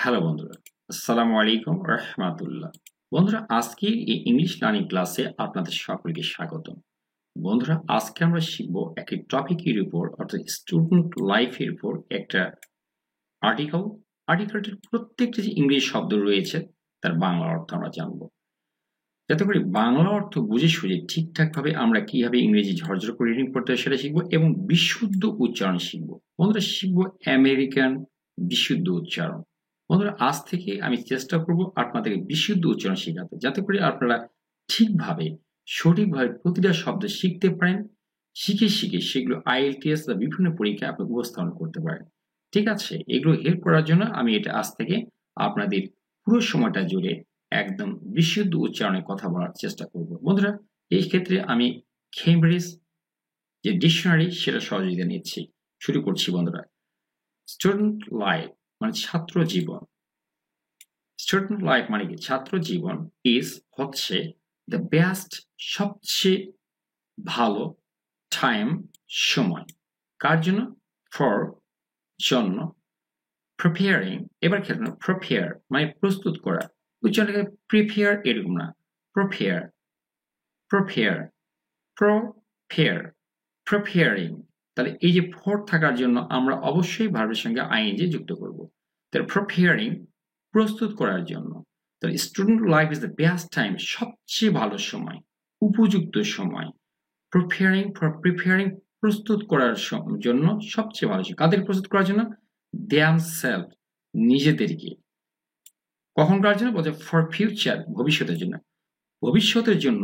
Hello বন্ধুরা, আসসালামু আলাইকুম রাহমাতুল্লাহ। বন্ধুরা, আজকের এই ইংলিশ লার্নিং ক্লাসে আপনাদের সকলকে স্বাগতম। বন্ধুরা, আজকে আমরা শিখব একটি টপিকের উপর, অর্থাৎ স্টুডেন্ট লাইফের উপর একটা আর্টিকেল। আর্টিকেলটির প্রত্যেকটি যে ইংরেজি শব্দ রয়েছে তার বাংলা অর্থ আমরা জানবো, যাতে করে বাংলা অর্থ বুঝে সুঝে ঠিকঠাকভাবে আমরা কিভাবে ইংরেজি ঝরঝর করে রিডিং করতে হয় সেটা শিখবো এবং বিশুদ্ধ উচ্চারণ শিখবো। বন্ধুরা, শিখবো আমেরিকান বিশুদ্ধ উচ্চারণ। বন্ধুরা, আজ থেকে আমি চেষ্টা করব আপনাদেরকে বিশুদ্ধ উচ্চারণ শেখাতে, যাতে করে আপনারা ঠিকভাবে সঠিকভাবে প্রতিটা শব্দ শিখতে পারেন। শিখে শিখে সেগুলো আইএলটিএস বা বিভিন্ন পরীক্ষায় আপনি উপস্থাপন করতে পারেন। ঠিক আছে, এগুলো হেল্প করার জন্য আমি এটা আজ থেকে আপনাদের পুরো সময়টা জুড়ে একদম বিশুদ্ধ উচ্চারণে কথা বলার চেষ্টা করব। বন্ধুরা, এই ক্ষেত্রে আমি কেমব্রিজ যে ডিকশনারি সেটা সহযোগিতা নিচ্ছি। শুরু করছি বন্ধুরা। স্টুডেন্ট লাইফ মানে ছাত্র জীবন। স্টুডেন্ট লাইফ মানে কি? ছাত্র জীবন ইজ হচ্ছে দ্য বেস্ট, সবচেয়ে ভালো টাইম, সময়। কার জন্য? ফর, জন্য। প্রিপেয়ারিং, এবার খেয়াল করুন, প্রিপেয়ার মানে প্রস্তুত করা। উচ্চারণটাকে প্রিপেয়ার এরকম না, প্রিপেয়ার, প্রিপেয়ার, প্রিপেয়ার, প্রিপেয়ারিং। তাহলে এই যে ফর থাকার জন্য আমরা অবশ্যই ভার্বের সঙ্গে আইএনজি যুক্ত করব। তাহলে প্রিপেয়ারিং, প্রস্তুত করার জন্য। তাহলে student life is the best time, সবচেয়ে ভালো সময়, উপযুক্ত সময়। প্রিপেয়ারিং, ফর প্রিপেয়ারিং, প্রস্তুত করার জন্য সবচেয়ে ভালো সময়। কাদের প্রস্তুত করার জন্য? themselves, নিজেদেরকে। কখন করার জন্য? বলছে ফর ফিউচার, ভবিষ্যতের জন্য। ভবিষ্যতের জন্য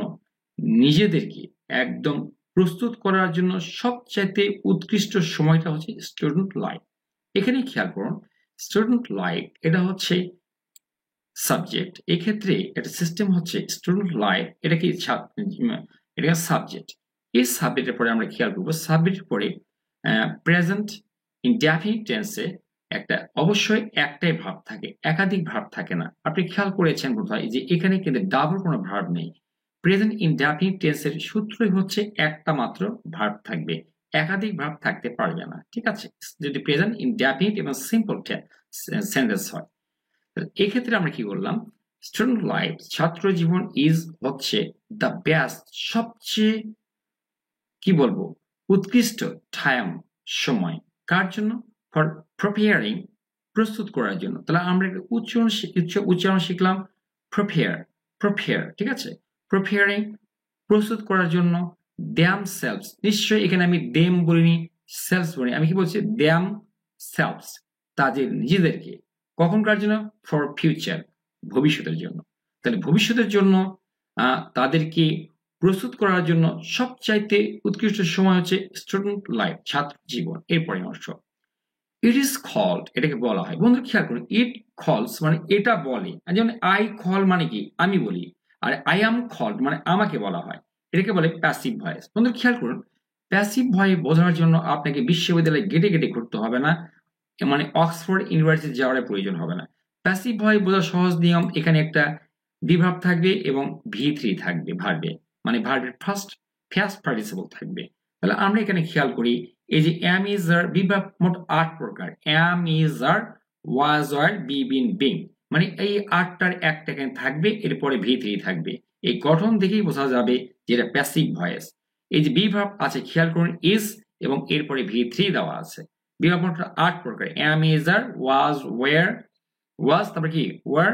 নিজেদেরকে একদম প্রস্তুত করার জন্য সবচাইতে উৎকৃষ্ট সময়টা হচ্ছে স্টুডেন্ট লাইফ। এখানে খেয়াল করুন, স্টুডেন্ট লাইফ এটা হচ্ছে সাবজেক্ট। এক্ষেত্রে একটা সিস্টেম হচ্ছে স্টুডেন্ট লাইফ, এটা কি এটা সাবজেক্ট। এই সাবজেক্টের পরে আমরা খেয়াল করবো, সাবজেক্টের পরে প্রেজেন্ট ইনডেফিনিট টেন্সে একটা অবশ্যই একটাই ভার্ব থাকে, একাধিক ভার্ব থাকে না। আপনি খেয়াল করেছেন বোধহয় যে এখানে কিন্তু ডাবল কোনো ভার্ব নেই। প্রেজেন্ট ইনডেফিনিট টেন্সের সূত্রই হচ্ছে একটা মাত্র ভার্ব থাকবে, একাধিক ভার্ব থাকতে পারবে না। ঠিক আছে, যদি প্রেজেন্ট ইনডেফিনিট এবং সিম্পল সেন্টেন্স হয়। এক্ষেত্রে আমরা কি করলাম? স্টুডেন্ট লাইফ, ছাত্র জীবন ইজ হচ্ছে দ্য বেস্ট, সবচেয়ে কি বলবো উৎকৃষ্ট টাইম, সময়। কার জন্য? ফর প্রিপেয়ারিং, প্রস্তুত করার জন্য। তাহলে আমরা উচ্চারণ শিখলাম প্রিপেয়ার, প্রিপেয়ার। ঠিক আছে, প্রিপেয়ারিং, প্রস্তুত করার জন্য। themselves, নিশ্চয়ই এখানে আমি দেম বলিনি, সেলস বলিনি, আমি কি বলছি? themselves, তাদের নিজেদেরকে। কখনকার জন্য? ফর ফিউচার, ভবিষ্যতের জন্য। তাহলে ভবিষ্যতের জন্য তাদেরকে প্রস্তুত করার জন্য সবচাইতে উৎকৃষ্ট সময় হচ্ছে স্টুডেন্ট লাইফ, ছাত্র জীবন। এরপরে অংশ, ইট ইজ কল্ড, এটাকে বলা হয়। বন্ধু খেয়াল করুন, ইট কলস মানে এটা বলে। যেমন আই কল মানে কি? আমি বলি। আর আই অ্যাম কল্ড মানে আমাকে বলা হয়। এটাকে বলে প্যাসিভ ভয়েস। বন্ধু খেয়াল করুন, প্যাসিভ ভয়েস বোঝার জন্য আপনাকে বিশ্ববিদ্যালয়ে গেটে গেটে ঘুরতে হবে না, মানে অক্সফোর্ড ইউনিভার্সিটি যাওয়ার প্রয়োজন হবে না। প্যাসিভ ভয়েস বোঝার সহজ নিয়ম, এখানে একটা বিভাব থাকবে এবং ভি3 থাকবে ভার্বে, মানে ভার্বের ফার্স্ট পার্টিসিপল থাকবে। তাহলে আমরা এখানে খেয়াল করি, এই যে অ্যাম ইজ আর, বিভাব মোট 8 প্রকার। Am is are, was are, be been being, মানে এই 8টার একটা এখানে থাকবে, এরপরে ভি3 থাকবে। এই গঠন দেখেই বোঝা যাবে যে এটা প্যাসিভ ভয়েস। এই যে বিভাব আছে খেয়াল করুন, ইজ এবং এরপরে ভি3 দেওয়া আছে। বিভাব মোট 8 প্রকার। Am is are, was, war, ওয়াজ, তারপরে কি ওয়ার,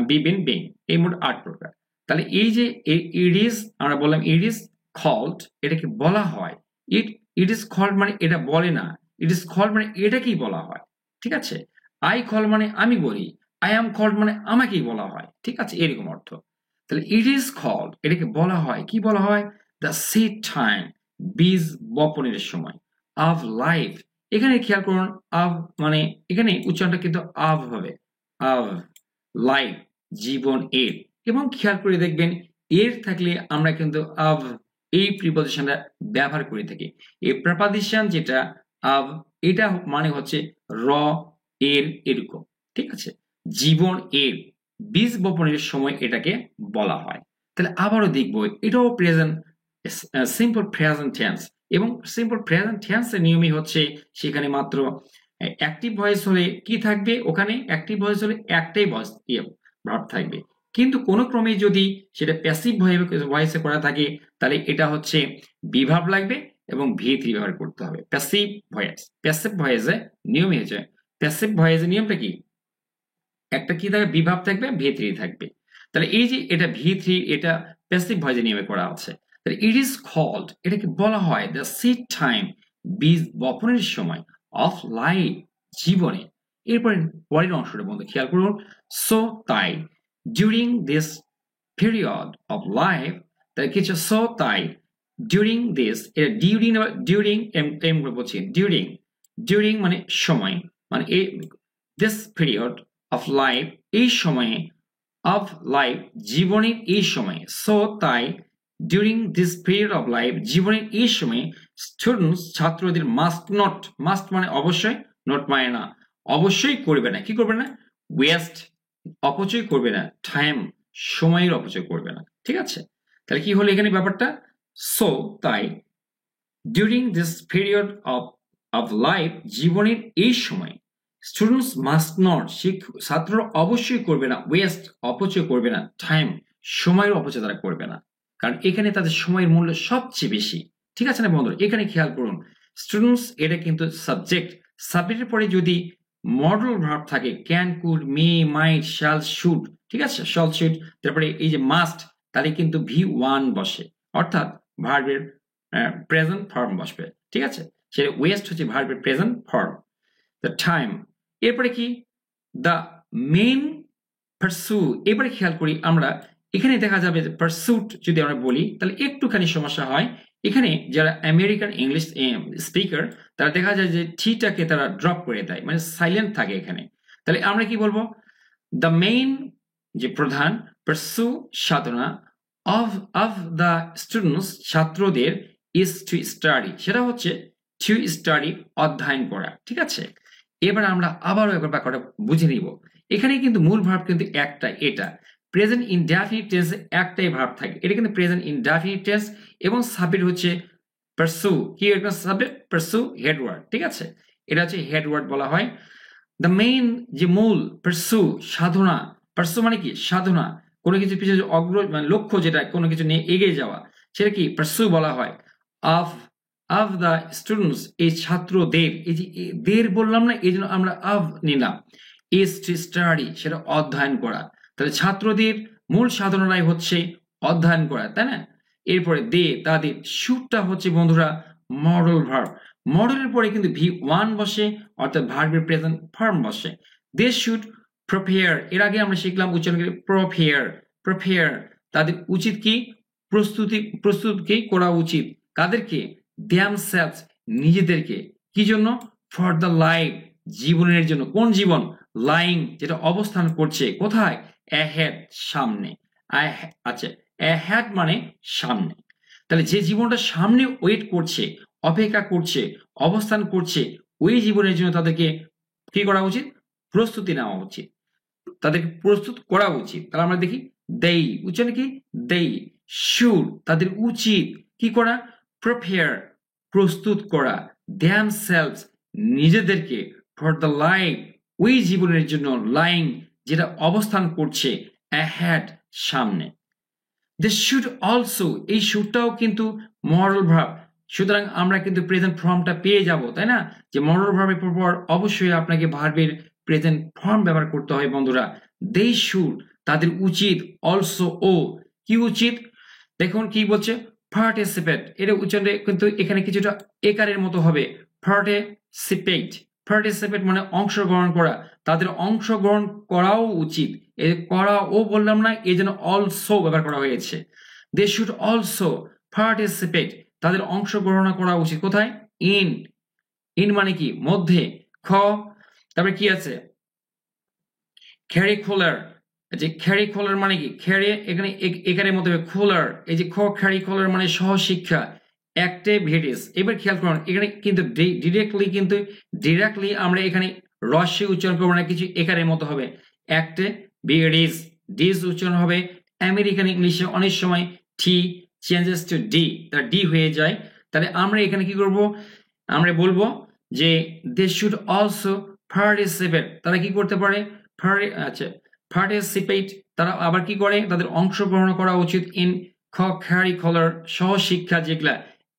বি বিন বিং, এই মোট 8 প্রকার। তাহলে এই যে ইট ইজ, আমরা বললাম ইট ইজ কল্ড, এটাকে বলা হয়। ইট ইজ কল্ড মানে এটা বলে না, ইট ইজ কল্ড মানে এটাকেই বলা হয়। ঠিক আছে, আই কল মানে আমি বলি, আই অ্যাম কল্ড মানে আমাকেই বলা হয়। ঠিক আছে, এরকম অর্থ। তাহলে ইট ইজ কল্ড, এটাকে বলা হয়, কি বলা হয়? দ্য সেট টাইম, বীজ বপনের সময়, অফ লাইফ। এখানে খেয়াল করুন, অফ মানে এখানে উচ্চারণটা কিন্তু অফ হবে, অফ লাইফ, জীবন এর। এবং খেয়াল করে দেখবেন, এর থাকলে আমরা কিন্তু অফ এই প্রিপজিশনটা ব্যবহার করে থাকি। এই প্রিপজিশন যেটা অফ, এটা মানে হচ্ছে র, এর, এরকম। ঠিক আছে, জীবন এর, বীজ বপনের সময় এটাকে বলা হয়। তাহলে আবারও দেখবো, এটাও প্রেজেন্ট সিম্পল প্রেজেন্ট টেন্স, এবং সিম্পল প্রেজেন্ট টেন্সের নিয়মই হচ্ছে সেখানে মাত্র অ্যাক্টিভ ভয়েস হলে কি থাকবে ওখানে অ্যাক্টিভ ভয়েস হলে একটাই ভার্ব থাকবে কিন্তু কোনো ক্রমে যদি সেটা প্যাসিভ ভয়েসে করা থাকে তাহলে এটা হচ্ছে বি ভার্ব লাগবে এবং ভি3 ব্যবহার করতে হবে প্যাসিভ ভয়েসে নিয়মই হচ্ছে প্যাসিভ ভয়েসের নিয়মটা কি একটা কি থাকবে বি ভার্ব থাকবে ভি3 থাকবে তাহলে এই যে এটা ভি3 এটা প্যাসিভ ভয়েসের নিয়মে করা আছে তাহলে ইট ইজ কল্ড এটাকে বলা হয় দ্য সিড টাইম বীজ বপনের সময় অফ লাইফ জীবনে এরপরে পরের অংশটা বন্ধু খেয়াল করুন সো তাই during this period of life তাহলে কিছু সো তাই ডিউরিং দিস এটা ডিউরিং বলছি ডিউরিং মানে সময় মানে এই দিস পিরিয়ড অফ লাইফ এই সময়ে অফ লাইফ জীবনের এই সময়ে সো তাই during this period of life জীবনের এই সময়ে স্টুডেন্টস ছাত্রদের মাস্ট মানে অবশ্যই নট মানে না অবশ্যই করবে না কি করবে না ওয়েস্ট অপচয় করবে না টাইম সময়ের অপচয় করবে না ঠিক আছে তাহলে কি হলো এখানে ব্যাপারটা সো তাই during this period of life জীবনের এই সময় স্টুডেন্টস মাস্ট নট ছাত্ররা অবশ্যই করবে না ওয়েস্ট অপচয় করবে না টাইম সময়ের অপচয় তারা করবে না কারণ এখানে তাদের সময়ের মূল্য সবচেয়ে বেশি ঠিক আছে না বন্ধুরা এখানে খেয়াল করুন স্টুডেন্টস এটা কিন্তু সাবজেক্টের পরে যদি মডেল ভার্ব থাকে can could may might shall should ঠিক আছে শ্যাল শুড তারপরে এই যে মাস্ট তাহলে কিন্তু V1 বসে অর্থাৎ ভার্বের প্রেজেন্ট ফর্ম বসবে ঠিক আছে সেটা ওয়েস্ট হচ্ছে ভার্বের প্রেজেন্ট ফর্ম দ্য টাইম এরপরে কি দ্য মেইন পারসু এবারে খেয়াল করি আমরা এখানে দেখা যাবে যে পারসুট যদি আমরা বলি তাহলে একটুখানি সমস্যা হয় এখানে যারা আমেরিকান ইংলিশ স্পিকার তারা দেখা যায় যে ঠিটাকে তারা ড্রপ করে দেয় মানে সাইলেন্ট থাকে এখানে তাহলে আমরা কি বলবো দ্য মেইন যে প্রধান পারসু সাধনা অফ দ্য স্টুডেন্টস ছাত্রদের ইজ টু স্টাডি সেটা হচ্ছে টু স্টাডি অধ্যয়ন করা ঠিক আছে এবার আমরা আবারও একবার ব্যাপারটা বুঝে নিব এখানে কিন্তু মূল ভার্ব কিন্তু একটা এটা প্রেজেন্ট ইনডেফিনিট টেন্সে একটাই ভার্ব থাকে এটা কিন্তু প্রেজেন্ট ইনডেফিনিট টেন্স এবং সাবজেক্ট হচ্ছে পারসু কি এরকম সাবজেক্ট পারসু হেড ওয়ার্ড ঠিক আছে এটা হচ্ছে হেড ওয়ার্ড বলা হয় দ্য মেইন যে মূল পারসু সাধনা পারসু মানে কি সাধনা কোনো কিছু পিছনে মানে লক্ষ্য যেটা কোনো কিছু নিয়ে এগিয়ে যাওয়া সেটা কি পারসু বলা হয় অফ দ্য স্টুডেন্টস এই ছাত্রদের এই যে দের বললাম না এই জন্য আমরা অফ নিলাম ইজ টু স্টাডি সেটা অধ্যয়ন করা তাহলে ছাত্রদের মূল সাধনাটাই হচ্ছে অধ্যয়ন করা তাই না এরপরে তাদের শুটটা হচ্ছে বন্ধুরা মডেল ভার্ব মডেলের পরে কিন্তু V1 বসে অর্থাৎ ভার্বের প্রেজেন্ট ফর্ম বসে দে শুড প্রিপেয়ার এর আগে আমরা শিখলাম উচ্চারণ করে প্রিপেয়ার তাদের উচিত কি প্রস্তুত কি করা উচিত কাদেরকে themselves নিজেদেরকে কি জন্য ফর দ্য লাইফ জীবনের জন্য কোন জীবন লাইং যেটা অবস্থান করছে কোথায় ahead সামনে আচ্ছা ahead মানে সামনে তাহলে যে জীবনটা সামনে ওয়েট করছে অপেক্ষা করছে অবস্থান করছে ওই জীবনের জন্য তাদেরকে কি করা উচিত প্রস্তুতি নেওয়া উচিত তাদেরকে প্রস্তুত করা উচিত তাহলে আমরা দেখি দেই উচ্চারণ কি দেই শুড তাদের উচিত কি করা প্রিপেয়ার প্রস্তুত করা themselves নিজেদেরকে ফর দ্য লাইফ ওই জীবনের জন্য লাইং যেটা অবস্থান করছে ahead সামনে they should also এই শুডটাও কিন্তু মডেল ভার্ব সুতরাং আমরা কিন্তু প্রেজেন্ট ফর্মটা পেয়ে যাব তাই না যে মডেল ভার্বের পর অবশ্যই আপনাকে ভার্বের প্রেজেন্ট ফর্ম ব্যবহার করতে হয় বন্ধুরা they should তাদের উচিত অলসো ও কি উচিত দেখুন কি বলছে পার্টিসিপেট এটা উচ্চারণে কিন্তু এখানে কিছুটা একারের মতো হবে পার্টিসিপেট মানে অংশগ্রহণ করা তাদের অংশগ্রহণ করাও উচিত এই করা ও বললাম না এই জন্য অলসো ব্যবহার করা হয়েছে দে শুড অলসো পার্টিসিপেট তাদের অংশগ্রহণ করা উচিত কোথায় ইন মানে কি মধ্যে খ তারপরে কি আছে ক্যারিকুলার যে ক্যারিকুলার মানে কি এখানে একারের মধ্যে খোলার এই যে ক্যারিকুলার মানে সহশিক্ষা অ্যাক্টিভিটিস এবার খেয়াল করুন এখানে কিন্তু ডিরেক্টলি আমরা এখানে রস্যই উচ্চারণ করবো না কিছু একারের মতো হবে অ্যাক্টিভিটিস ডিস উচ্চারণ হবে আমেরিকান ইংলিশে অনেক সময় টি চেঞ্জেস টু ডি তার ডি হয়ে যায় তাহলে আমরা এখানে কি করব আমরা বলবো যে দে শুড অলসো পার্টিসিপেট, তারা কি করতে পারে, আচ্ছা পার্টিসিপেট, তারা আবার কি করে, তাদের অংশগ্রহণ করা উচিত ইন কারিকুলার সহশিক্ষা যেগুলা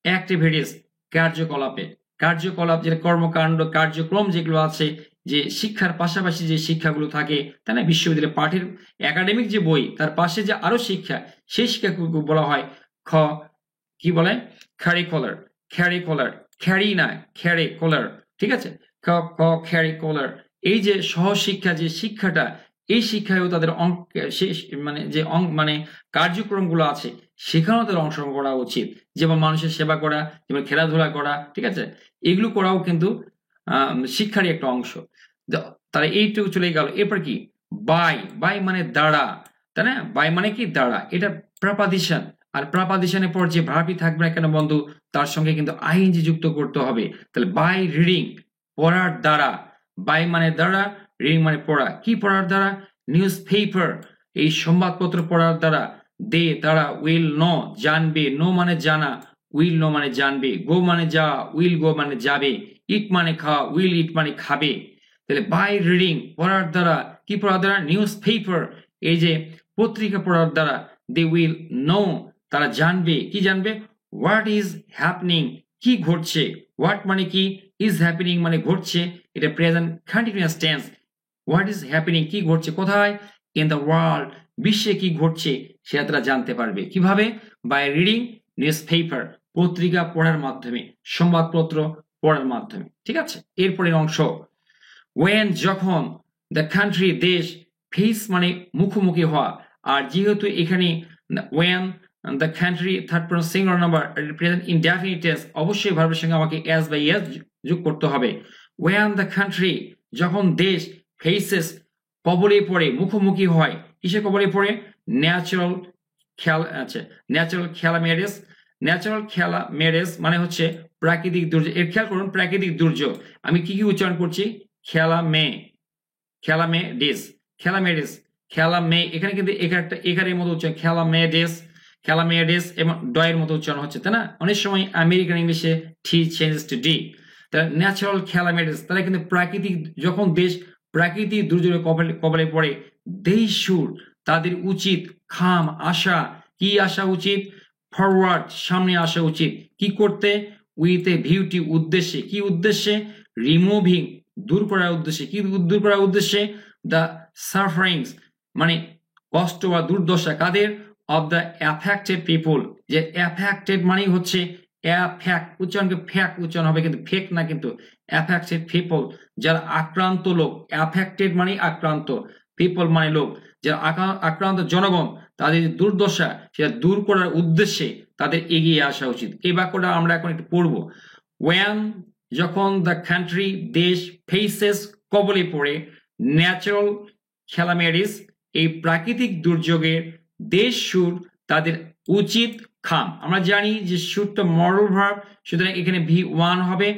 অ্যাক্টিভিটিস কার্যকলাপে, কার্যকলাপ যেটা কর্মকাণ্ড কার্যক্রম যেগুলো আছে, যে শিক্ষার পাশাপাশি যে শিক্ষাগুলো থাকে তাই না, বিশ্ববিদ্যালয়ে পাঠের একাডেমিক যে বই তার পাশে যে আরো শিক্ষা, সেই শিক্ষাগুলো বলা হয় খ কি বলে কারিকুলার, কারিকুলার, ক্যারি না কারিকুলার, ঠিক আছে, ক ক কারিকুলার। এই যে সহশিক্ষা যে শিক্ষাটা, এই শিক্ষায়ও তাদের মানে যে মানে কার্যক্রমগুলো আছে সেখানেও তাদের অংশগ্রহণ করা উচিত, যেমন মানুষের সেবা করা, যেমন খেলাধুলা করা, ঠিক আছে, এগুলো করাও কিন্তু শিক্ষারই একটা অংশ। তারা এইটুকু চলে গেল। এরপর কি বাই, বাই মানে দ্বারা, তাই না, বাই মানে কি দ্বারা, এটা প্রাপাদিশন, আর প্রাপাদিশনের পর যে ভার্বই থাকবে না কেন বন্ধু, তার সঙ্গে কিন্তু আইএনজি যুক্ত করতে হবে। তাহলে বাই রিডিং, পড়ার দ্বারা, বাই মানে দ্বারা, রিডিং মানে পড়া, কি পড়ার দ্বারা, নিউজ পেপার, এই সংবাদপত্র পড়ার দ্বারা, দে তারা, উইল নো জানবে, নো মানে জানা, উইল নো মানে জানবে, গো মানে যা, উইল গো মানে যাবে, ইট মানে খাওয়া, উইল ইট মানে খাবে। তাহলে বাই রিডিং পড়ার দ্বারা, কি পড়ার দ্বারা, নিউজ পেপার, এই যে পত্রিকা পড়ার দ্বারা, দে উইল নো তারা জানবে, কি জানবে, হোয়াট ইজ হ্যাপনিং কি ঘটছে, হোয়াট মানে কি, ইজ হ্যাপেনিং মানে ঘটছে, এটা present continuous tense, what is happening কি ঘটছে কোথায়, ইন দ্য ওয়ার্ল্ড বিশ্বে কি ঘটছে সেটা তারা জানতে পারবে কিভাবে, বাই রিডিং নিউজ পেপার পত্রিকা পড়ার মাধ্যমে, সংবাদপত্র পড়ার মাধ্যমে, ঠিক আছে। এরপরের অংশ ওয়েন যখন, দ্য কান্ট্রি দেশ, ফেস মানে মুখোমুখি হওয়া, আর যেহেতু এখানে when the country third person singular number present indefinite tense, অবশ্যই ভার্বের সঙ্গে আমাকে এস বা ইয়েস যোগ করতে হবে। ওয়েন দ্য কান্ট্রি যখন দেশ, ফেসেস কবলে পড়ে মুখোমুখি হয়, কিসে কবলে পড়ে, ন্যাচারাল খেলা, আচ্ছা ন্যাচারাল ক্যালামিটিস, ন্যাচারাল ক্যালামিটিস মানে হচ্ছে প্রাকৃতিক দুর্যোগ, এর খেয়াল করুন প্রাকৃতিক দুর্যোগ, আমি কি কি উচ্চারণ করছি, খেলামেডিস, খেলামেডিস, খেলামে, এখানে কিন্তু একারের মতো উচ্চারণ, খেলামেডিস, খেলামেডিস এবং ডয়ের মতো উচ্চারণ হচ্ছে, তাই না, অনেক সময় আমেরিকান ইংলিশে টি চেঞ্জেস টু ডি। তাহলে ন্যাচারাল খেলামেডিস, তারা কিন্তু প্রাকৃতিক, যখন দেশ প্রাকৃতিক দুর্যোগের কবলে পড়ে, দে শুড তাদের উচিত, খাম আসা, কি আসা উচিত, ফরওয়ার্ড সামনে আসা উচিত, কি করতে, উইথ এ ভিউটি উদ্দেশ্যে, কি উদ্দেশ্যে, রিমুভিং দূর করার উদ্দেশ্যে, কি দূর করার উদ্দেশ্যে, দ্য সাফারিংস মানে কষ্ট বা দুর্দশা কাদের, অফ দ্য অ্যাফেক্টেড পিপল, যে অ্যাফেক্টেড মানেই হচ্ছে উচ্চারণকে ফ্যাক উচ্চারণ হবে, কিন্তু ফেক না, কিন্তু অ্যাফেক্টেড পিপল যারা আক্রান্ত লোক, অ্যাফেক্টেড মানে আক্রান্ত, পিপল মানে লোক, যারা আক্রান্ত জনগণ, তাদের দুর্দশা সেটা দূর করার উদ্দেশ্যে তাদের এগিয়ে আসা উচিত। এই বাক্যটা আমরা এখন একটু পড়বো। ওয়েন যখন, দ্য কান্ট্রি দেশ, ফেসেস কবলে পড়ে, ন্যাচারাল ক্যালামিটিস এই প্রাকৃতিক দুর্যোগের, দেশ শুড তাদের উচিত, খাম, আমরা জানি যে শুডটা মডেল ভার্ব, সুতরাং এখানে V1 হবে,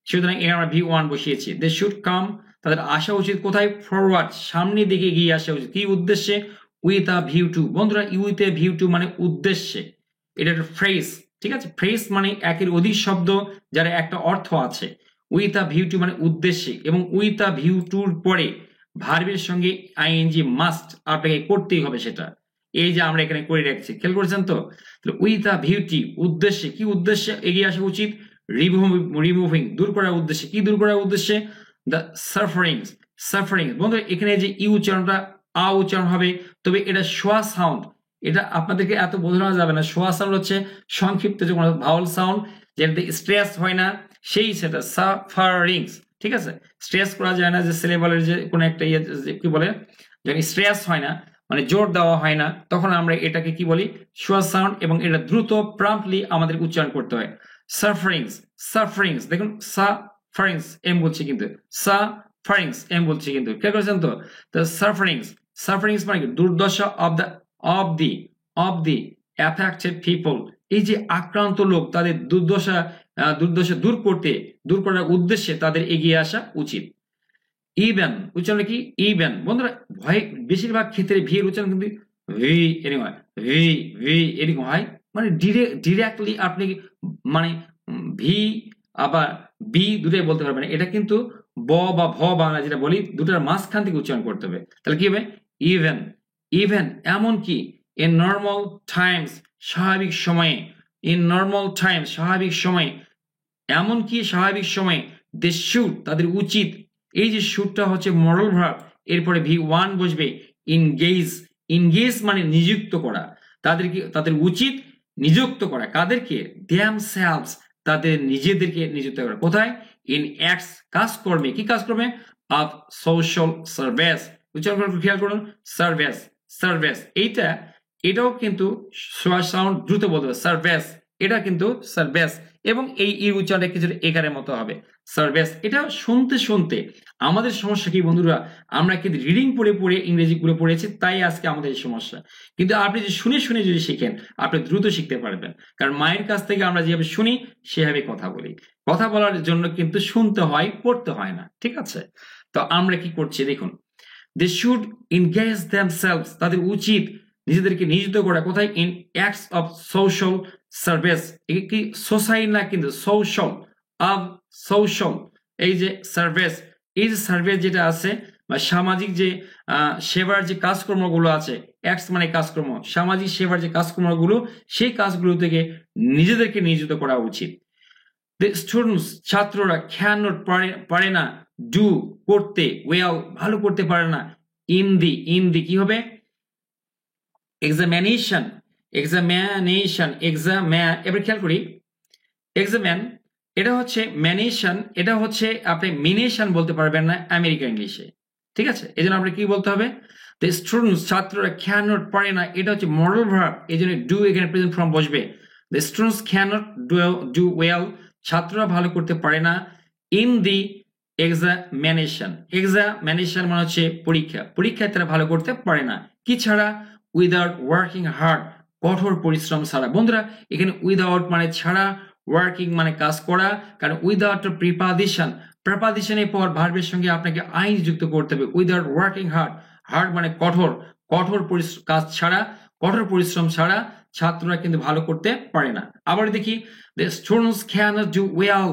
সুতরাং এখানে আমরা V1 বসিয়েছি, দে শুড কাম তাদের আসা উচিত কোথায়, ফরওয়ার্ড সামনের দিকে এগিয়ে আসা উচিত, কি উদ্দেশ্যে, উইথ আ ভিউ টু, বন্ধুরা উইথ এ ভিউ টু মানে উদ্দেশ্যে, এটা একটা ফ্রেজ, ঠিক আছে, ফ্রেজ মানে একের অধিক শব্দ যার একটা অর্থ আছে, উইথ আ ভিউ টু মানে উদ্দেশ্যে, এবং উইথ আ ভিউ টুর পরে ভার্বের সঙ্গে আইএনজি মাস্ট আপনাকে করতেই হবে সেটা, এই যে আমরা এখানে করে রাখছি, খেয়াল করেছেন তো, উইথ আ ভিউটি উদ্দেশ্যে, কি উদ্দেশ্যে এগিয়ে আসা উচিত, রিমুভিং দূর করার উদ্দেশ্যে, কি দূর করার উদ্দেশ্যে, দ্য সাফারিংস, সাফারিংস, বন্ধু এখানে যে ই উচ্চারণটা আ উচ্চারণ হবে, তবে এটা শোয়া সাউন্ড, এটা আপনাদেরকে এত বোঝানো যাবে না, শোয়া সাউন্ড হচ্ছে সংক্ষিপ্ত যে কোনো ভাওয়াল সাউন্ড, যেটাতে স্ট্রেস হয় না, সেই সেটা সাফারিংস, ঠিক আছে, স্ট্রেস করা যায় না, যে সিলেবলের যে কোনো একটা ইয়ে কি বলে, যখন স্ট্রেস হয় না মানে জোর দেওয়া হয় না, তখন আমরা এটাকে কি বলি, শোয়া সাউন্ড, এবং এটা দ্রুত প্রম্পটলি আমাদের উচ্চারণ করতে হয়, সাফারিংস, সাফারিংস, দেখুন সাফারিংস এম বলছি কিন্তু, সাফারিংস এম বলছি কিন্তু, কে করেছেন তো, সাফারিংস, সাফারিংস মানে দুর্দশা অফ দি অ্যাফেক্টেড পিপল, এই যে আক্রান্ত লোক তাদের দুর্দশা দূর করার উদ্দেশ্যে তাদের এগিয়ে আসা উচিত। ইভেন উচ্চারণ কি, ইভেন, বন্ধুরা ভয় বেশিরভাগ ক্ষেত্রে ভি এর উচ্চারণ কিন্তু ভি এরকম হয়, ভি এরকম হয়, মানে ডিরেক্টলি আপনি মানে ভি আবার বি দুটাই বলতে পারবে না, এটা কিন্তু ব বা ভ বাংলা যেটা বলি দুটার মাঝখান থেকে উচ্চারণ করতে হবে। তাহলে কি হবে? ইভেন, ইভেন এমনকি, ইন নর্মাল টাইমস স্বাভাবিক সময়ে, ইন নর্মাল টাইমস স্বাভাবিক সময়ে, এমনকি স্বাভাবিক সময়ে, দে শুড তাদের উচিত, এই যে শুডটা হচ্ছে মরাল ভার্ব, এরপরে ভি ওয়ান বসবে, ইনগেজ, ইনগেজ মানে নিযুক্ত করা, তাদেরকে তাদের উচিত নিযুক্ত করা, কাদেরকে? দেমসেলভস তাদের নিজেদেরকে নিযুক্ত করা, কোথায়? ইন অ্যাক্টস কাজকর্মে, কি কাজকর্মে? অফ সোশ্যাল সার্ভিস, উচ্চারণ করে খেয়াল করুন, সার্ভিস, সার্ভিস, এইটা এটাও কিন্তু সাউন্ড দ্রুত বলতে হবে, সার্ভিস, এটা কিন্তু সার্ভিস, এবং এই ই উচ্চারণটা কিছুটা একারের মতো হবে, সার্ভিস। এটা শুনতে শুনতে আমাদের সমস্যা কি বন্ধুরা, আমরা কিন্তু রিডিং পড়ে পড়ে ইংরেজি গুলো পড়েছি, তাই আজকে আমাদের এই সমস্যা। কিন্তু আপনি যদি শুনে শুনে যদি শিখেন, আপনি দ্রুত শিখতে পারবেন, কারণ মায়ের কাছ থেকে আমরা যেভাবে শুনি সেভাবে কথা বলি। কথা বলার জন্য কিন্তু শুনতে হয়, পড়তে হয় না, ঠিক আছে? তো আমরা কি করছি দেখুন, দে শুড এনগেজ দেমসেলভস তাদের উচিত নিজেদেরকে নিয়োজিত করা, কোথায়? In acts of social service, কি সোসাইটি না কিন্তু সোশ্যাল, অফ সোশ্যাল, এই যে সার্ভিস, এই যে সার্ভিস যেটা আছে বা সামাজিক যে সেবার যে কাজকর্মগুলো আছে, অ্যাক্টস মানে কাজকর্ম, সামাজিক সেবার যে কাজকর্মগুলো, সেই কাজগুলো থেকে নিজেদেরকে নিয়োজিত করা উচিত। দ্য স্টুডেন্টস ছাত্ররা ক্যানট পারে না, ডু করতে, ওয়েল ভালো করতে পারে না, ইন দি কি হবে? এক্সামিনেশন, এক্সামিনেশন, এবার খেয়াল করি, এক্সামিন এটা হচ্ছে ম্যানেশন, এটা হচ্ছে আপনি মিনেশন বলতে পারবেন না আমেরিকা ইংলিশে, ঠিক আছে? এই জন্য আপনি কি বলতে হবে? দ্য স্টুডেন্টস ছাত্ররা ক্যানট পারে না, এটা হচ্ছে মডাল ভার্ব, এই জন্য ডু এখানে প্রেজেন্ট ফর্ম বসবে। The students cannot do well ছাত্ররা ভালো করতে পারে না, ইন দি এক্সামিনেশন, এক্সামিনেশন মানে হচ্ছে পরীক্ষা, পরীক্ষায় তারা ভালো করতে পারে না, কি ছাড়া? উইদাউট ওয়ার্কিং হার্ড কঠোর পরিশ্রম ছাড়া। বন্ধুরা এখানে উইদাউট মানে ছাড়া, ওয়ার্কিং মানে কাজ করা, কারণ উইদাউট প্রিপাদিশন, প্রিপাদিশনের পর ভার্বের সঙ্গে আপনাকে আইন যুক্ত করতে হবে, উইদাউট ওয়ার্কিং হার্ড, হার্ড মানে কঠোর, কঠোর কাজ ছাড়া, কঠোর পরিশ্রম ছাড়া ছাত্ররা কিন্তু ভালো করতে পারে না। আবার দেখি, the students cannot do well,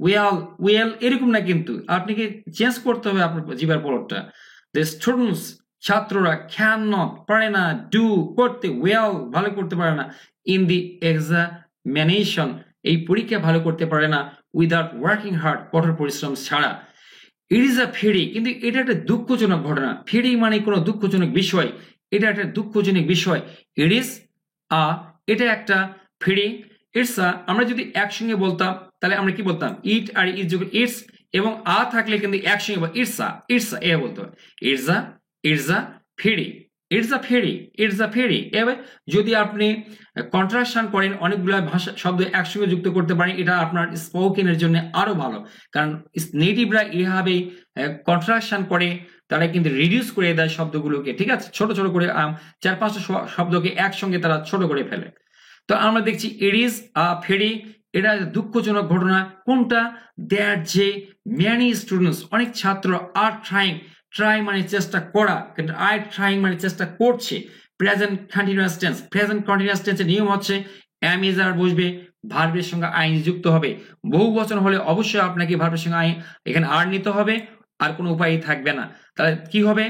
well well এরকম না, কিন্তু আপনাকে চেঞ্জ করতে হবে আপনার জিবার পলটটা। দ্য স্টুডেন্টস ছাত্ররা ক্যান নট পারে না, ডু করতে, ওয়েল ভালো করতে পারে না, ইন দি এক্সামিনেশন এই পরীক্ষা ভালো করতে পারে না, উইদাউট ওয়ার্কিং হার্ড কঠোর পরিশ্রম ছাড়া। ইট ইজ আ ফেরি, কিন্তু এটা একটা দুঃখজনক ঘটনা, ফেরি মানে কোনো দুঃখজনক বিষয়, এটা একটা দুঃখজনক বিষয়। ইট ইজ আ, এটা একটা ফেরি, ইটস আ, আমরা যদি একসঙ্গে বলতাম তাহলে আমরা কি বলতাম? ইট আর ইজ যখন ইটস এবং আ থাকলে কিন্তু একসঙ্গে ইটস আ, ইটস আ এ বলতে হয়, it's a, it's a ferry, it's a ferry, it's a ferry. এবার যদি আপনি কন্ট্রাকশন করেন, অনেকগুলো ভাষা শব্দ একসঙ্গে যুক্ত করতে পারেন, এটা আপনার স্পোকেনের জন্য আরো ভালো, কারণ নেটিভরা এভাবে কন্ট্রাকশন করে, তারা কিন্তু রিডিউস করে দেয় শব্দগুলোকে, ঠিক আছে? ছোট ছোট করে 4-5টা শব্দকে একসঙ্গে তারা ছোট করে ফেলে। তো আমরা দেখছি ইট ইজ আ ফেরি, এটা দুঃখজনক ঘটনা, কোনটা? দ্যাট যে ম্যানি স্টুডেন্টস অনেক ছাত্র আর ট্রাইং, ট্রাই মানে চেষ্টা করা, কিন্তু আই ট্রাইং মানে চেষ্টা করছে, present continuous tense, present continuous টেন্সের নিয়ম হচ্ছে এম ইজ আর বসবে, ভার্বের সঙ্গে আইন যুক্ত হবে, বহু বচন হলে অবশ্যই আপনাকে ভার্বের সঙ্গে আইন এখানে আর নিতে হবে, আর কোনো উপায় থাকবে না। তাহলে কি হবে?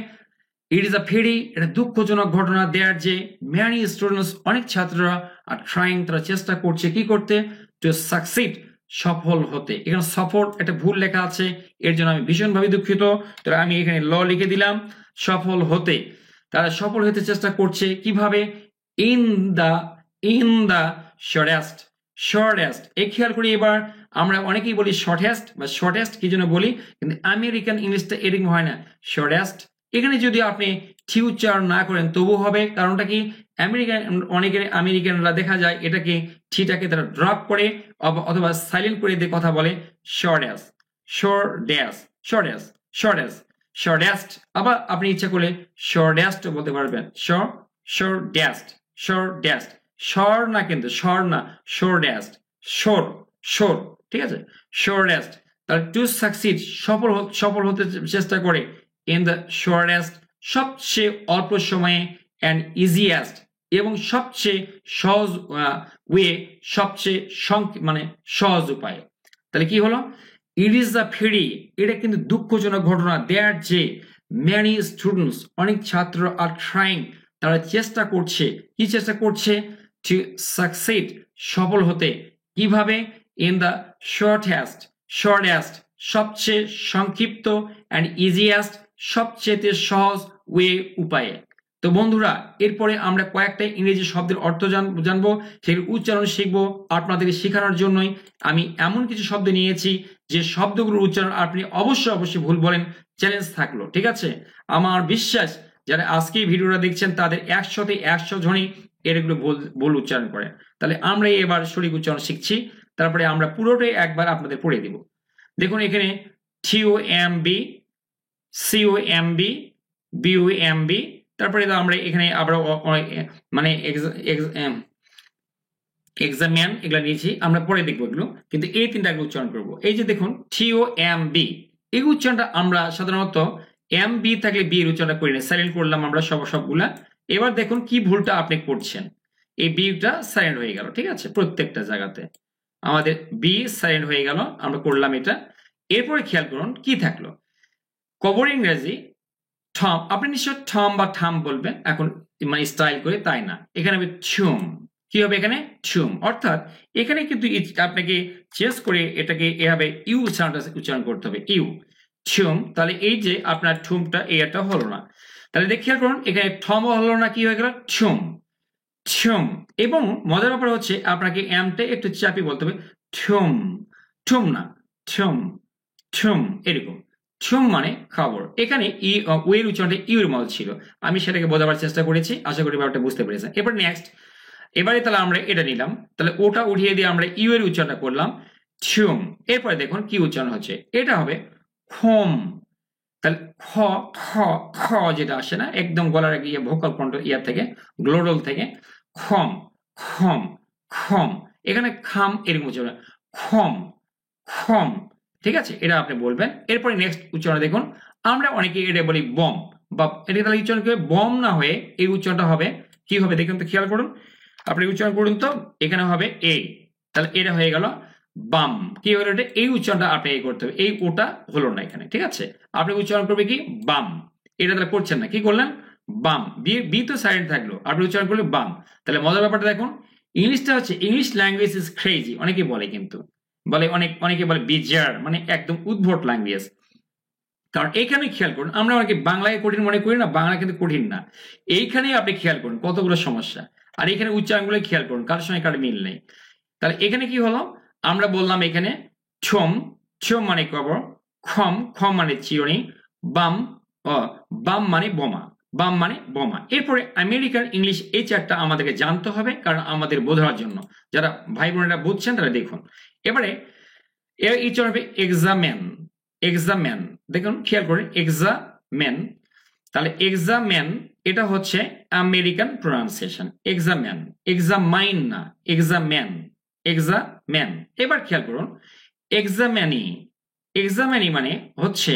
ইট ইজ আ ভেরি, এটা দুঃখজনক ঘটনা, দেয়ার যে ম্যানি স্টুডেন্টস অনেক ছাত্ররা আর ট্রাইং তারা চেষ্টা করছে, কি করতে? টু সাকসিড সফল হতে। এখানে সফল একটা ভুল লেখা আছে, এর জন্য আমি ভীষণভাবে দুঃখিত। তো আমি এখানে ল লিখে দিলাম, সফল হতে, তারা সফল হতে চেষ্টা করছে কিভাবে? In the, in the shortest, shortest এই খেয়াল করি। এবার আমরা অনেকেই বলি শর্টেস্ট বা শর্টেস্ট, কি জন্য বলি, কিন্তু আমেরিকান ইংলিশটা এরকম হয় না, শর্টেস্ট। এখানে যদি আপনি টি উচ্চারণ না করেন তবু হবে, কারণটা কি? আমেরিকান, অনেকের আমেরিকানরা দেখা যায় এটাকে ঠিটাকে তারা ড্রপ করে অথবা সাইলেন্ট করে দিয়ে কথা বলে, shortest, shortest, shortest, shortest, shortest. আবার আপনি ইচ্ছা করলে শর্টেস্ট বলতে পারবেন, শর্টেস্ট, শর্টেস্ট, শর না কিন্তু, শর না, শর্টেস্ট, শোর, শোর, ঠিক আছে? শর্টেস্ট। তাহলে টু সাকসিড সফল, সফল হতে চেষ্টা করে, ইন দ্য শর্টেস্ট সবচেয়ে অল্প সময়ে, অ্যান্ড ইজিয়েস্ট এবং সবচেয়ে সহজ ওয়ে, সবচেয়ে মানে সহজ উপায়। তাহলে কি হলো? ইট ইজ দ্য ভেরি, এটা কিন্তু দুঃখজনক ঘটনা, দ্যাট যে ম্যানি স্টুডেন্টস, অনেক ছাত্র আর ট্রাইং, তারা চেষ্টা করছে, কি চেষ্টা করছে, টু সাকসিড, সফল হতে, কিভাবে, ইন দ্য শর্টেস্ট, সবচেয়ে সংক্ষিপ্ত, অ্যান্ড ইজিয়েস্ট, সবচেয়ে সহজ ওয়ে, উপায়ে। তো বন্ধুরা, এরপরে আমরা কয়েকটা ইংরেজি শব্দের অর্থ জানবো, সেগুলোর উচ্চারণ শিখবো। আপনাদের শেখানোর জন্যই আমি এমন কিছু শব্দ নিয়েছি যে শব্দগুলোর উচ্চারণ আপনি অবশ্যই ভুল বলেন, চ্যালেঞ্জ থাকলো, ঠিক আছে? আমার বিশ্বাস যারা আজকে ভিডিওটা দেখছেন তাদের 100তে 100 জনই এগুলো ভুল উচ্চারণ করেন। তাহলে আমরা এবার সঠিক উচ্চারণ শিখছি, তারপরে আমরা পুরোটাই একবার আপনাদের পড়ে দিব। দেখুন এখানে TOMB, COMB, BOMB, তারপরে আমরা এখানে আবার মানে এক্সামিন এগুলো নিয়েছি, আমরা পরে দেখবো এগুলো, কিন্তু এই তিনটা আগে উচ্চারণ করবো। এই যে দেখুন TOMB, এই উচ্চারণটা আমরা সাধারণত MB থাকলে বি এর উচ্চারণটা করি না, সাইলেন্ট করলাম আমরা সবগুলা। এবার দেখুন কি ভুলটা আপনি করছেন, এই বিটা সাইলেন্ট হয়ে গেল, ঠিক আছে? প্রত্যেকটা জায়গাতে আমাদের বি সাইলেন্ট হয়ে গেল, আমরা করলাম এটা। এরপরে খেয়াল করুন কি থাকলো, কবর ইংরেজি থম, আপনি নিশ্চয় থম বা থাম বলবেন এখন, মানে স্টাইল করে, তাই না, এখানে হবে ছুম। কি হবে এখানে? ছুম। অর্থাৎ এখানে কিন্তু আপনাকে চেঞ্জ করে এটাকে এভাবে ইউ সাউন্ডটা উচ্চারণ করতে হবে, ইউ, ছুম। তাহলে এই যে আপনার ঠুমটা এটা হলো না, তাহলে খেয়াল করুন এখানে থম হলো না, কি হয়ে গেল? ছুম, ছুম। এবং মজার ব্যাপার হচ্ছে আপনাকে এমটা একটু চাপি বলতে হবে, ঠুম, ঠুম না, ঠুম, ঠুম, এরকম। ছুম মানে খবর, এখানে এর উচ্চারণটা ইউর মতো ছিল, আমি সেটাকে বোঝাবার চেষ্টা করেছি, আশা করি ব্যাপারটা বুঝতে পেরেছেন। এবার নেক্সট, এবারে তাহলে আমরা এটা নিলাম, তাহলে ওটা উঠিয়ে দিয়ে আমরা ইউ এর উচ্চারণটা করলাম, ছুম। এরপরে দেখুন কি উচ্চারণ হচ্ছে, এটা হবে খম। তাহলে খ, খ, খ যেটা আসে না একদম গলার ইয়ে, ভোকাল কন্ট্রোল ইয়ার থেকে, গ্লোডল থেকে, খম, খম, খম। এখানে খাম এরকম উচ্চারণ, খম, খম, ঠিক আছে? এটা আপনি বলবেন। এরপরে নেক্সট উচ্চারণ দেখুন, আমরা অনেকে এটা বলি বম, বা এটা তাহলে উচ্চারণ করবে বম না হয়ে এই উচ্চারণটা হবে কি হবে দেখুন তো, খেয়াল করুন, আপনি উচ্চারণ করুন তো, এখানে হবে এ, তাহলে এটা হয়ে গেল বাম। কি হলো এটা? এই উচ্চারণটা আপনি এই করতে হবে, এই ওটা হলো না এখানে, ঠিক আছে? আপনি উচ্চারণ করবে কি বাম, এটা তাহলে করছেন না, কি করলেন? বাম, বি তো সাইলেন্ট থাকলো, আপনি উচ্চারণ করলে বাম। তাহলে মজার ব্যাপারটা দেখুন, ইংলিশটা হচ্ছে, ইংলিশ ল্যাঙ্গুয়েজ ইজ ক্রেজি, অনেকে বলে, কিন্তু বলে অনেকে বলে বিজার, মানে একদম উদ্ভট ল্যাঙ্গুয়েজ। কারণ এইখানে খেয়াল করুন, আমরা অনেকে বাংলায় কঠিন মনে করি না, বাংলা কিন্তু কঠিন না। এইখানে আপনি খেয়াল করুন কতগুলো সমস্যা, আর এখানে উচ্চারণগুলো খেয়াল করুন কারোর সঙ্গে কারোর মিল নেই। তাহলে এখানে কি হলো, আমরা বললাম এখানে ছম, ছম মানে কবর, খম, খম মানে চিরুনি, বাম, বাম মানে বোমা, বাম মানে বোমা। এরপরে আমেরিকান ইংলিশ, এই চারটা আমাদেরকে জানতে হবে, কারণ আমাদের বোঝার জন্য, যারা ভাই বোনেরা বুঝছেন তারা দেখুন। এবারে এর উচ্চারণ হবে এক্সামেন, এক্সামেন, দেখুন খেয়াল করেন এক্সামেন, তাহলে এক্সামেন এটা হচ্ছে আমেরিকান প্রনাউন্সিয়েশন, এক্সামেন, এক্সামাইন না, এক্সামেন, এক্সামেন। এবার খেয়াল করুন এক্সামেনি, এক্সামেনি মানে হচ্ছে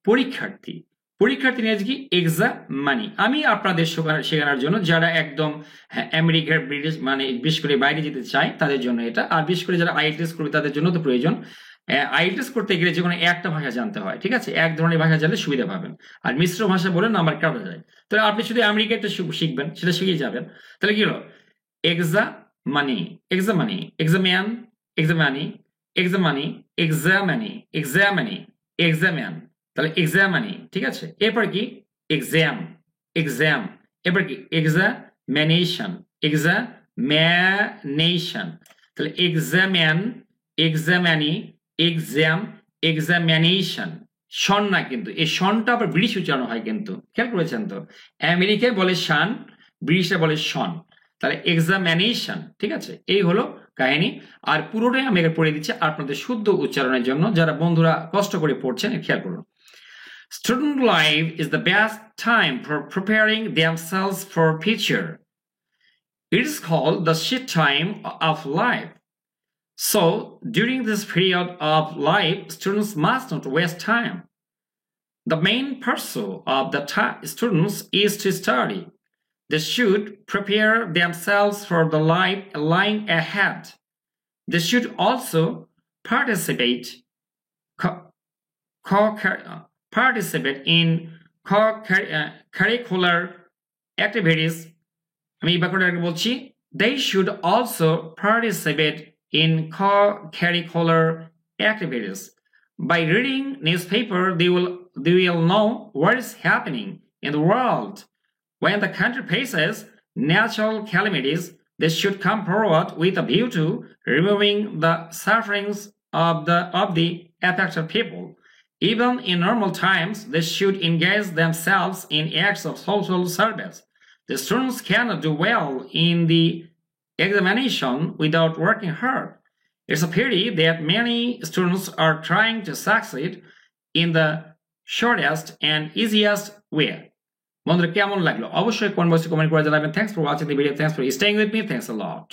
পরীক্ষার্থী, পরীক্ষার্থী নিয়ে কি এক্সামানি। আমি আপনাদের শেখানোর জন্য যারা একদম আমেরিকার, ব্রিটিশ, মানে বিশেষ করে বাইরে যেতে চায় তাদের জন্য এটা, আর বিশেষ করে যারা আইএলটিএস করবে তাদের জন্য তো প্রয়োজন। আইএলটিএস করতে গেলে যে কোনো একটা ভাষা জানতে হয়, ঠিক আছে? এক ধরনের ভাষা জানলে সুবিধা পাবেন, আর মিশ্র ভাষা বলে নাম্বার কাটা যায়। তাহলে আপনি শুধু আমেরিকাটা শিখবেন, সেটা শিখে যাবেন। তাহলে কি হলো, এক্সামানি, এক্সামানি, এক্সামিয়ান, এক্সামানি, এক্সামানি, এক্সামানি, এক্সামানি, এক্সামিয়ান, তাহলে এক্সামানি, ঠিক আছে? এরপর কি এক্সাম, এক্সাম, এরপর কি এক্সামিনেশন, এক্সামিনেশন, তাহলে এক্সামিন, এক্সামানি, এক্সাম, এক্সামিনেশন। শন না, কিন্তু এই শনটা আবার ব্রিটিশ উচ্চারণ হয়, কিন্তু খেয়াল করেছেন তো, আমেরিকায় বলে শান, ব্রিটিশরা বলে শন, তাহলে এক্সামিনেশন, ঠিক আছে? এই হলো কাহিনী। আর পুরোটাই আমি এবার পড়ে দিচ্ছি আপনাদের শুদ্ধ উচ্চারণের জন্য, যারা বন্ধুরা কষ্ট করে পড়ছেন খেয়াল করুন। Student life is the best time for preparing themselves for future. It is called the shit time of life. So, during this period of life, students must not waste time. The main pursuit of the students is to study. They should prepare themselves for the life lying ahead. They should also participate participate in co-curricular activities. আমি বাক্যটা বলছি, they should also participate in co-curricular activities. By reading newspaper, they will know what is happening in the world. When the country faces natural calamities, they should come forward with a view to removing the sufferings of the affected people. Even in normal times, they should engage themselves in acts of social service. The students cannot do well in the examination without working hard. It's a pity that many students are trying to succeed in the shortest and easiest way. বন্ধুরা কেমন লাগলো অবশ্যই comment বক্সে comment করে জানাবেন। Thanks for watching the video, thanks for staying with me, thanks a lot.